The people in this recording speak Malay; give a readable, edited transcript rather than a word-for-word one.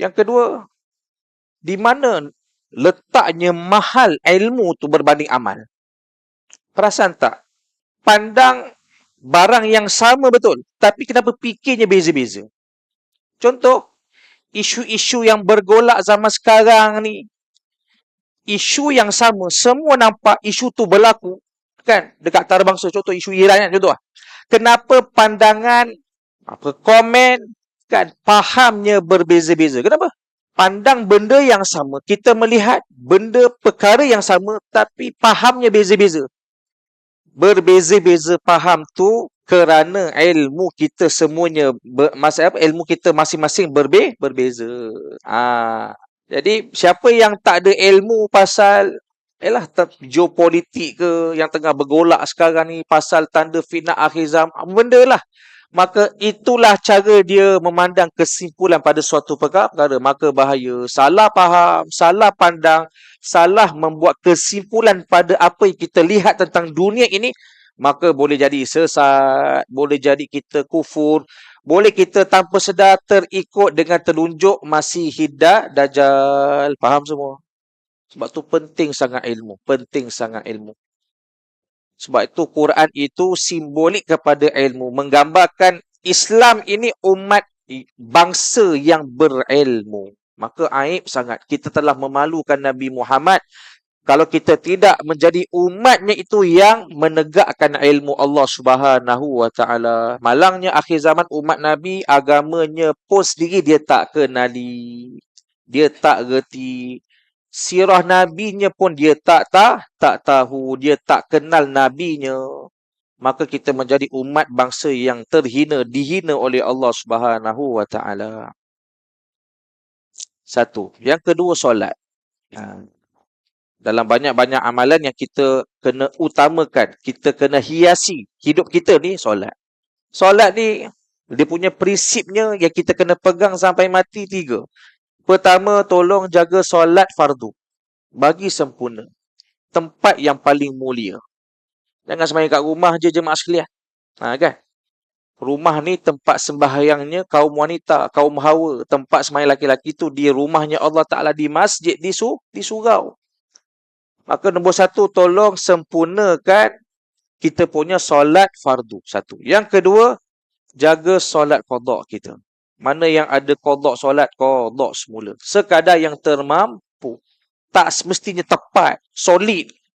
Yang kedua, di mana letaknya mahal ilmu tu berbanding amal. Perasan tak? Pandang barang yang sama betul, tapi kenapa fikirnya beza-beza? Contoh, isu-isu yang bergolak zaman sekarang ni, isu yang sama, semua nampak isu tu berlaku, kan? Dekat antarabangsa, contoh isu Iran kan, contoh. Kenapa pandangan, komen, kan, fahamnya berbeza-beza? Kenapa? Pandang benda yang sama, kita melihat benda perkara yang sama, tapi fahamnya beza-beza. Berbeza-beza faham tu kerana ilmu kita semuanya ilmu kita masing-masing berbeza. Jadi siapa yang tak ada ilmu pasal geopolitik ke yang tengah bergolak sekarang ni, pasal tanda fitnah akhir zaman, benda lah, maka itulah cara dia memandang kesimpulan pada suatu perkara, maka bahaya. Salah faham, salah pandang, salah membuat kesimpulan pada apa yang kita lihat tentang dunia ini, maka boleh jadi sesat, boleh jadi kita kufur, boleh kita tanpa sedar terikut dengan telunjuk Masih Dajjal. Faham semua? Sebab tu penting sangat ilmu, penting sangat ilmu. Sebab itu Quran itu simbolik kepada ilmu, menggambarkan Islam ini umat bangsa yang berilmu. Maka aib sangat, kita telah memalukan Nabi Muhammad kalau kita tidak menjadi umatnya itu yang menegakkan ilmu Allah Subhanahu wa taala. Malangnya akhir zaman umat Nabi, agamanya pun sendiri dia tak kenali, dia tak reti. Sirah nabinya pun dia tak tahu, dia tak kenal nabinya. Maka kita menjadi umat bangsa yang terhina, dihina oleh Allah Subhanahu wa taala. Satu. Yang kedua, solat. Dalam banyak-banyak amalan yang kita kena utamakan, kita kena hiasi hidup kita ni, solat. Solat ni, dia punya prinsipnya yang kita kena pegang sampai mati 3. Pertama, tolong jaga solat fardu. Bagi sempurna. Tempat yang paling mulia. Jangan sembahyang kat rumah je jemaah sekalian. Kan? Rumah ni tempat sembahyangnya kaum wanita, kaum hawa. Tempat sembahyang laki-laki tu di rumahnya Allah Ta'ala, di masjid, di surau. Maka nombor 1, tolong sempurnakan kita punya solat fardu. 1. Yang kedua, jaga solat qada kita. Mana yang ada qada solat, qada semula. Sekadar yang termampu. Tak semestinya tepat, solid.